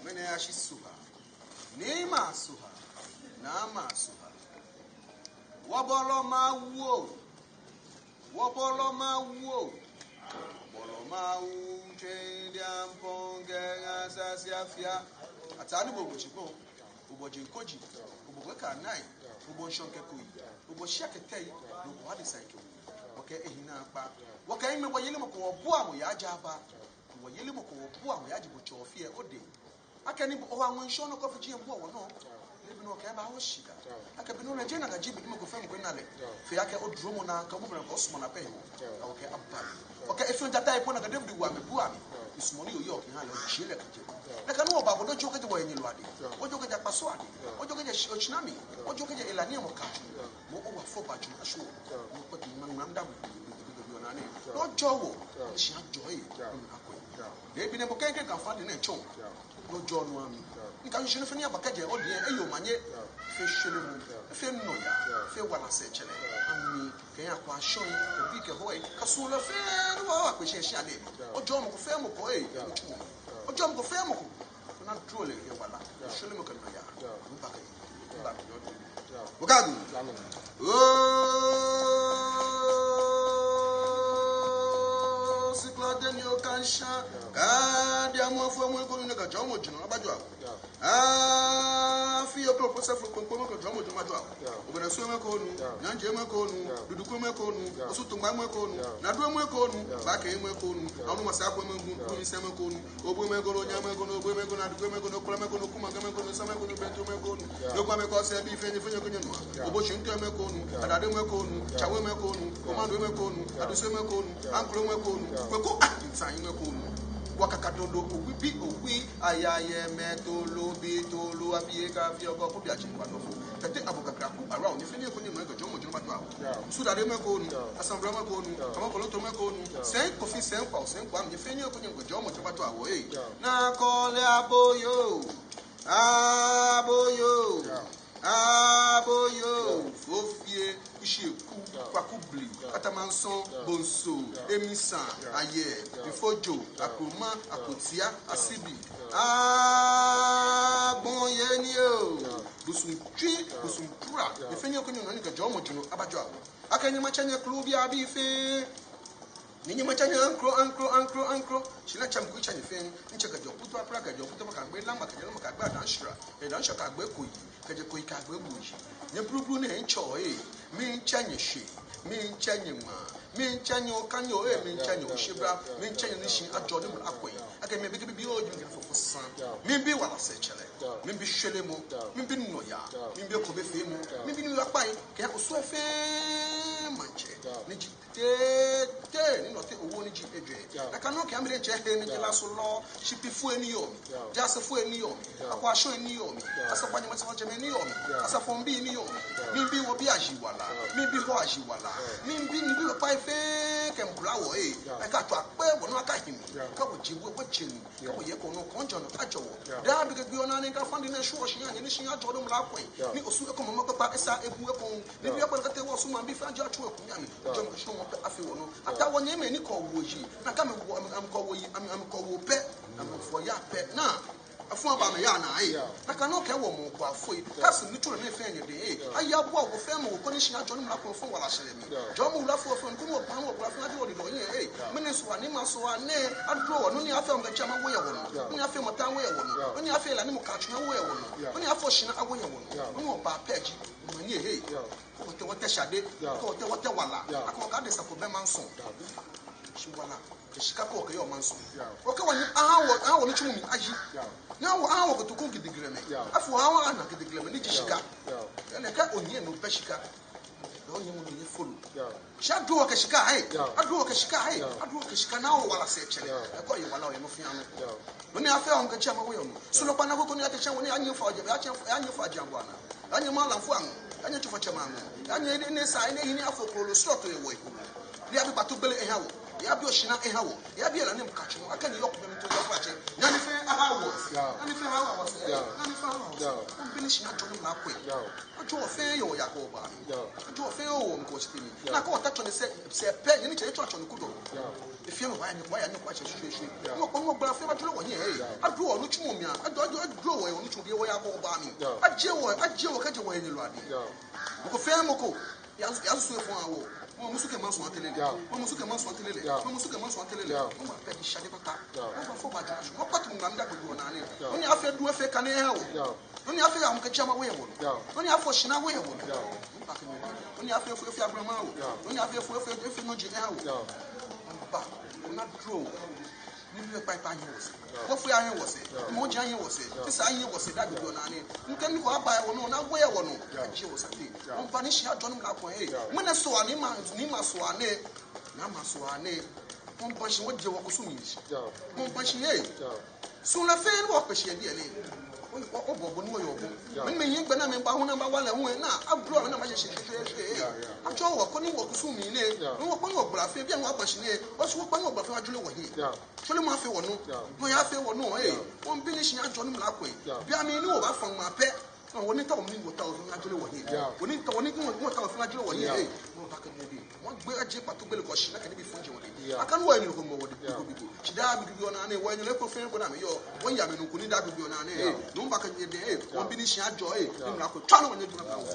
Mene ashi suha, nema suha, nama suha. Wabolo ma wo, wabolo ma unche diamponge asasiafia. Atani bobo chipo, bobo jinkoji, bobo kanai, bobo shonke kui, bobo shaketei, bobo hadisaiko. Wake ehina pa, wake ime wayele moko wabua mo ya jaba. Wayele moko wabua mo ya jibo chofie ode. Akani owanwe shono ko fuji embo wono lebi no ka ba ho shida akabi no reje na gaji bi mo ko fam ko nale fe yake oduro mo na ka mo bra ko sumo na pe ho okay abba okay if you data ipo na ga David wa me bua mi isumoni yo yo ki ha yo chile ka je na ka no ba bodo choke je wa enyi lo ade ojo ke ja paso ade ojo ke je ochinami ojo ke je elani mo ka mo o wa fo ba ju aso mo ko ti man da bi na ne no jowo shi ajoy akwa lebi ne mo kenke kan fa de na chon no John Wami. You can show me a bucket or the ayo manye, fish shilling, fair no ya, fair one I say, and me, can I show you a big away, Casula fair, which is Shani, or John Famo, or John Famo, not truly, Shilling, Bugadu. Oh, Cycloden, you can share. Diamo for one going to go Jomo Junabajua. Feel proposal for Concomo Jomo Jumatua. Over the Swimmer Conu, Nanjama Conu, Dudukuma Conu, Sutuma Conu, Naduma Conu, Bakama Conu, Anumasako, Sama Conu, Obumego, Yamago, Obumego, Nadumago, Klamago, Kumagago, Samago, Bentumago, Yogamako, Sabi, Fenifino, Oboshin Tamaconu, Adaduma Conu, Chawama Conu, Commanduma Conu, Adusama Conu, Uncle Maconu, Coco, Sign Maconu. Wakakatodo uwi ayaye metolo bitolo abieka fiogo ko biachi kwano tete abokakraku around if you kuni mwego jomo jomo batwa so da dem ko nu asambra ma ko nu amakolo to ma ko nu sen kofi sen kwa am if you kuni mwego jomo jomo batwa wo na kole aboyo fofie isheku kwakubli atamanson bonso emisa aye bifojo akroma akotia asibi bonye ni o busuntura ifenye ko ni no ni ka jomo juno abajo akanyi machanya klubi abife ninyi machanya ankro shila chamku chanya fen ncheka jo putu apra ka jo putu ka gbe lamba ka jo ka gba dan shira e dan shaka gbe koyi ka je koyi ka gbe buji ne brubru ne encho mi chanya shi mi chanya ma mi chanya okanyo mi chanya shibra mi chanya ni shi ajo ne mu akoyi aka me bi o ju nge fofo san mi bi wala se chele mi bi shele mo mi bi noya mi bi ko be fe mo mi bi ni apai ka ko so fe manche ni ji te ni no te owo ni ji edwe aka no ka amire che he ni la so lo shipi fu eni yo just fu eni yo akwa sho eni yo asa kwanye masa che eni yo asa fombi eni yo mi bi wo bi ajiwala mi bi ho ajiwala mi bi ni bi pai fe kem blawo aka to ape wo no aka himi ka wo jiwo wo cheni ka wo ye ko no konjo no ajo da bi bi ona ni ka fandi na sho shi anya ni shi ajo do mla kwen ni osu e ko mama papa esa ebu e ko ni bi e ko ka te wo su ma bi fa ajo atu e ku nyame jo mo shi mo afi wo no ata wo nyeme ni ko wo yi na ka me wo am ko wo yi am ko wo pe am fo ya pe na afun aba me ya na na ka no ke wo mo ko afoi kasi ni turo na fe nye de aya bo wo fe mo ko ni shi ajo ni mla ko fun wala sele mi jo mo la fo ko mo pa mo ko fun ajo di do yin me ni so ani ma so ane adro wo no ni afa mo ka chama wo ye wo no ni afa mo tan wo ye wo no ni afa la ni mo ka chuna wo ye wo no ni afa shi na awo ye wo no mo ba peji mo ni ko te shade ko te wala akon ka de sa ko be manson shi wala shika ko ke yo manson o ka wani awo ni chumu mi aji na awo ko to ko gidigreme afu awo ana gidigreme ni shika ele ka onye no be shika do you want to follow sha do ka shika hai adu ka shika hai adu ka shika na o wala se chere e ko ye wala o ye no fiano oni afa on ka chama wo yo so lo pa na ko ni ate chen woni anyi fa oje be anyi fa jambo ana anyi ma la fu an anyi tu fa chama an anyi ne sa ine hini afo ko lo slot e wo iko dia bi patu bele e ha wo ya bi oshina e ha wo ya bi la ne mkachi no aka ni yok be mto fa che nya ni fe aha wo nya ni fe aha wo nya ni fe aha wo on bi ni shina to ni na ko ojo fe yo ya ko ba ojo fe o mko chitini na ko ta to ni se pe ni che to to ni kudo e fi no wa ni kwa ya ni kwa che shwe no ko mo bra fe ba tulo wo hin adu o nu chumo mi adu wo o nu chumo bi wo ya ko ba mi aje wo ka je wo ni lo ade ko fe mo ko ya so e fon awo mo musu ke manso atelele mo musu ke manso atelele mo musu ke manso atelele mo ma pe di shade papa mo ba fo ba jura mo patu mo ngam da gbogbo na ni oni afa du afa kan e ha wo oni afa ya mo ka chama wo ye wo oni afa shina wo ye wo oni afa efu abrama wo oni afa efu no je ha wo ba na draw ni be pa pa yin wo se wo fu ya yin wo se mo je yin wo se ti sa yin wo se da gbogbo na ni nkan ni ko aba ye wo no na wo ye wo no je wo sa ti mo ba ni shi ajo no la ko mo na so ani ma so ane na ma so ane mo ba shi wo je wo ko su mi mo ba shi so la fe ni wo pe shi bi ene o bo ni wo yo bo me yin gbe na me ba hu na ba wa le hu na abro na ma je shi ajo wo ko ni wo ko su mi ne wo ko ni wo bra fe bi an wa ba shi ne o su wo pa ni wo bra fe wa jule wo hin chole mo afi wo no ya fe wo no won bi ni shi ajo ni mla ko bi ami ni wo ba fon ma pe woni ta omi wo ta o fi ajule wo hin woni ta wo ta o fi ajule wo hin mo ba ka ni mo gbe aje patu gbele ko shi na ke ni bi fun je wo de akan wo ni ko mo wo de bigo shi da bi bi ona ne wo ni le ko fe bo na me yo won ya me no ko ni da bi ona ne no ba ka ni de won bi ni shi ajo ni mla ko twa no wo ni dura ka o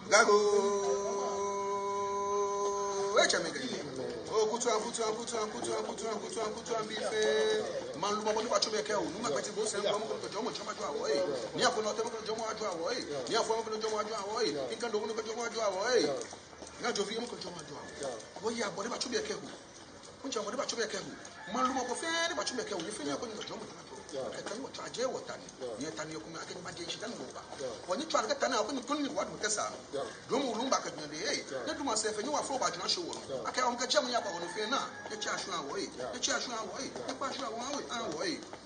Gago echa me gani o kutu bife man lu mo ni pacho me ke o nu ma peti bo se ngo mo ko jomo chama jo awo ni afo no te mo ko jomo ajo awo ni afo mo ko jomo ajo awo nkan do mo ko jomo ajo awo na jo fi mo ko jomo ajo awo wo ya bo ni pacho me ke o nja mo ni pacho me ke o man lu mo ko fe ni pacho me ke o ni fe ni ko ni ko jomo kan wo traje wo tani ni tani ko ma kan ma je shi tan go ba woni twa ka tani ko ni kun ni wa do tesa do mo lu ba ka de ne du ma se fe ni wa fo ba juna show wo aka on ka jam ya ba wono fe na e cha shu awo e cha shu awo e pa shu awo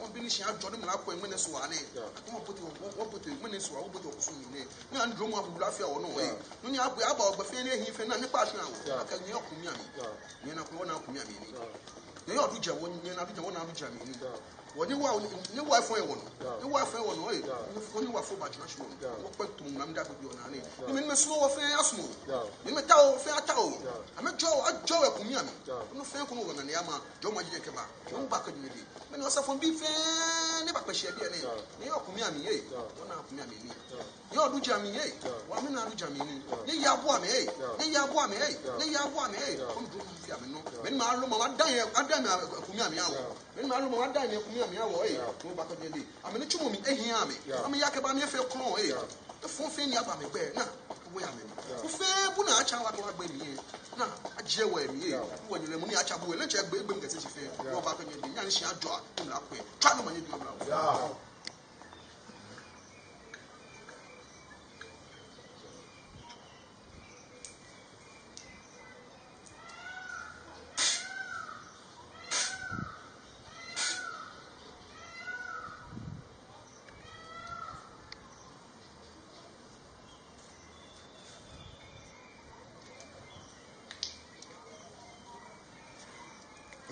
on bi ni shi ajo ni mla ko en ne so wa ne ko mo puti mo ne so wa wo puti ko so ni ne ni an do mo abu afia wo no no ni abu aba ogba fe ne hin fe na ne pa shu awo aka ni okumi ami ni na ko na okumi ami ni yo du je wo ni na du je wo na du je ami ni woni wa fo e wono ni wa fo e wono ko ni wa fo ba juna sho wo pe tum nam da bi ona ni ni me so wo fe asmo ni me ta wo fe ata o ame jo e kumi ami no fe ko wo na ne ama jo ma je ke ba wo ba ka ni me no sa fo bi fe ni ba pe she bi ene ni yo kumi ami wona kumi ami ni yo du jami wa me na du jami ni ya bo ami ni ya bo ami ni ya bo ami ko du fi ami no me ma lo ma dan kumi ami awo me ma lo ma dan ni kumi ami awo mo ba ko je le ami ni chumo mi ehia ami ami ya ke ba mi fe kron e fun fe ni aba mi gbe na wo ya mi wo fe bu na acha wa ko gbe mi na aje wa mi wo ni le mu ni acha bu le che gbe mi ke se fe wo ba ko je le ya ni shi ajo a ni la pe twa no ma ni du la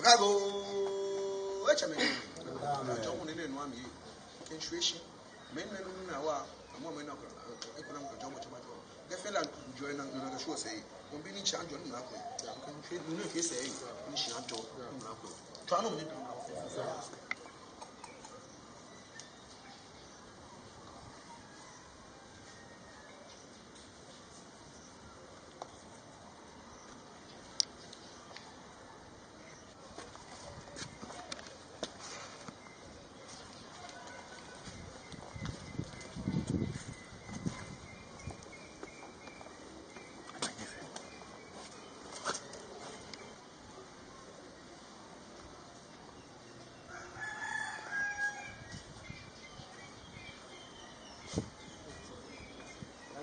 Gago echa me ajo mo ni le nu ami ensuation men na wa amo men na ko e ko na mo jo mo chama jo ge fe la jo na na show say on bi ni cha jo na ko kan fe ni fe say ni shi ajo na ko to anu mo ni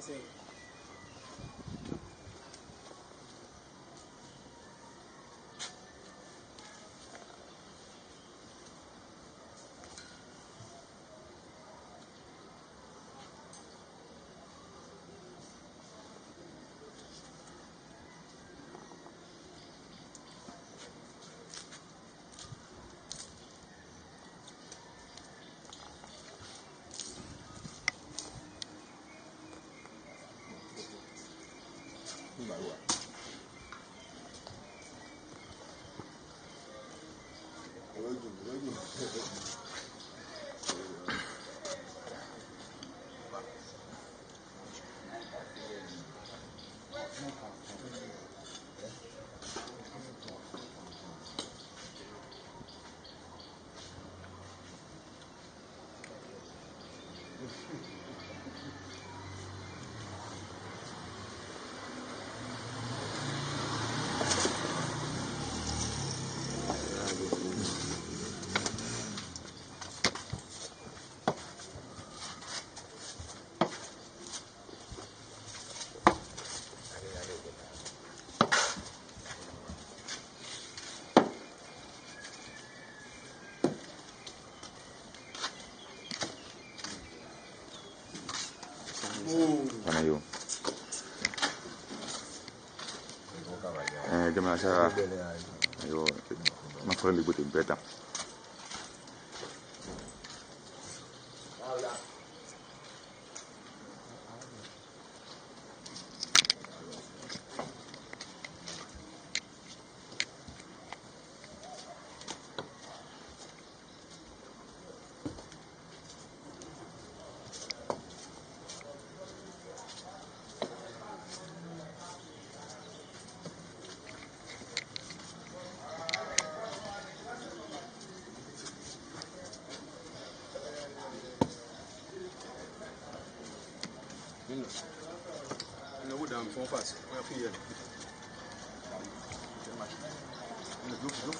say. Anayo. Jamaa sa ayo mafrali buti beta. No, we done for fast. We are here. Look.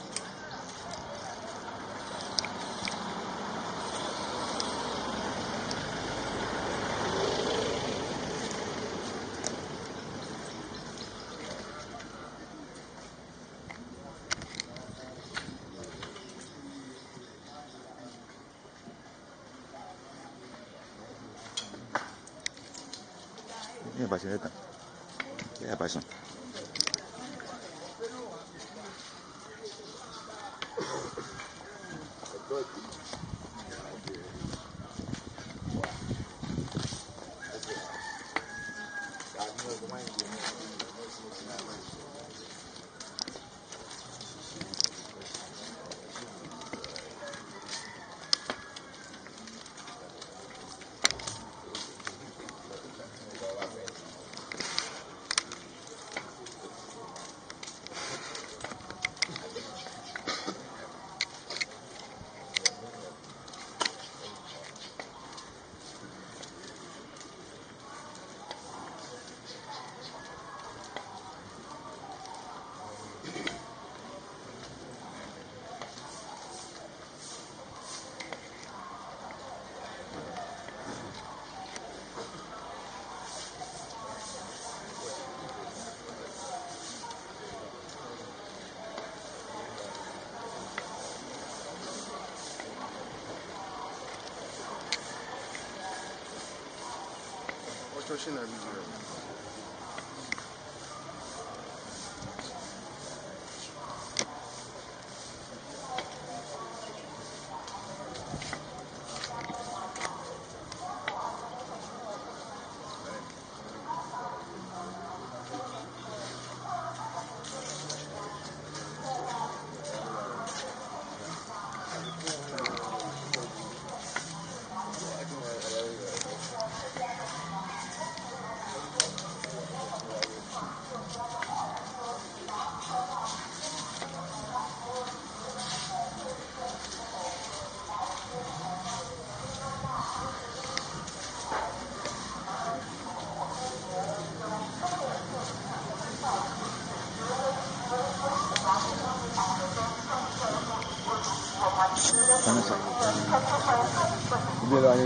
Ya pasa neta. Ya pasa. Osu Nadu Klottey. Dia lah ni.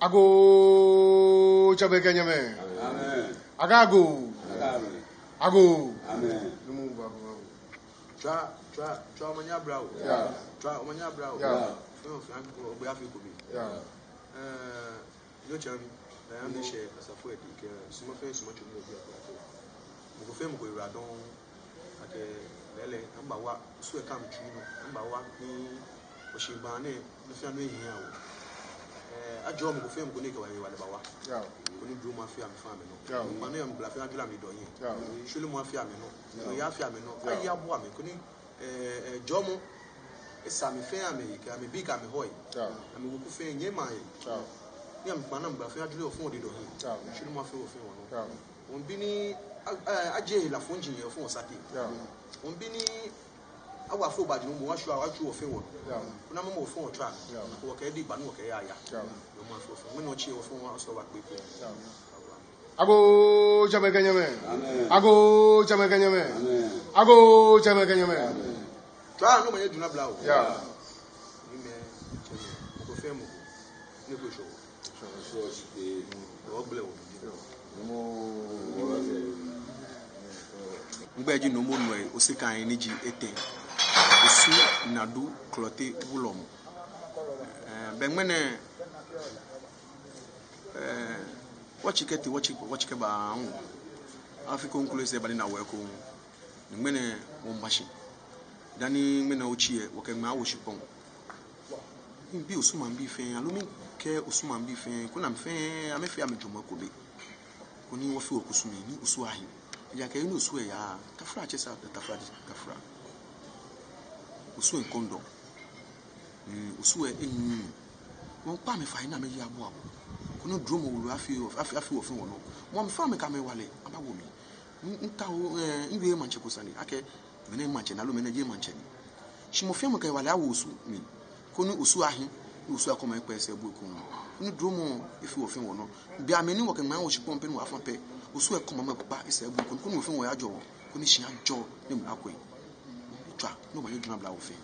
Ago chabe kenyame. Amen. Agago. Amen. Ago. Amen. Try manya brow. Yeah. Try manya brow. Yeah. We have to be. Yeah. No cham. I am the share as a foot. Some face much more. Go fame go radon. Ake lele amba wa so come true. Amba wa ni Shibaa ne no fi anu ehia wo. Ajo mo go fame go ne ka wa bawa. Yeah. Oni drum afia me fa me no. Yeah. Ma na am bla fa adula me do yin. Yeah. Shule mo afia me no. So ya afia me no. Ayi abo me ko ni jomo esa me fe ame ka me bi ka me hoy. Yeah. Ame go ku fe nye mai. Yeah. Ni am ma na bla fa adula ofun odi do yin. Yeah. Shule mo afia ofun wo no. Yeah. On bi ni aje la fon jin ofun osate. Yeah. On bi ni awa fo ba jinu mo wa shu ofun wo. Yeah. Kuna mo ofun o tra. Yeah. Wo ka di ba no ka ya ya. Yeah. Yo mo afo ofun. Me no chi ofun wa so wa pe pe. Yeah. Ago chabe kenyame. Amen. Ago chame kenyame. Amen. Ago chame kenyame. Amen. Twa no manye duna bla o. Yeah. Ni me cheme. Ko femu. Ni ko show. So she O ble o. Ngbeji Nuumo Noi Osikan ni ji ete. Osu Nadu Klottey Wulɔmɔ. Bengmene wachike ba hu. Afiko nkulu se bali na weko. Ngmene wo mbashi. Dani ngmene ochie woke ngma wo shipon. Mbi osu man bi fe alumi ke osu man bi fe kuna mfe amefe amedwoma kobe. Kuni wo fi okusumi ni osu ahi. Ya ke ni osu ya tafra chesa tafra. Osu enkondo. Osu enyi. Won pa me fa ina me ya bo abo. Kuno drum wo afi wo fi wono. Mo me fa me ka me wale abawo mi. Nta o iwe manche kusani ake mene manche na lo mene je manche ni shimofia mo kai wala wosu ni ko ni osu ahi osu akoma e pese bu ko ni dromo efi ofin wo no bia ameni wo kan ma wo shipon pe no afa pe osu e koma ma papa ese bu ko ni ofin wo ya jo ko ni shi ajo ni mu akoi twa no ma ye duna bla wo fe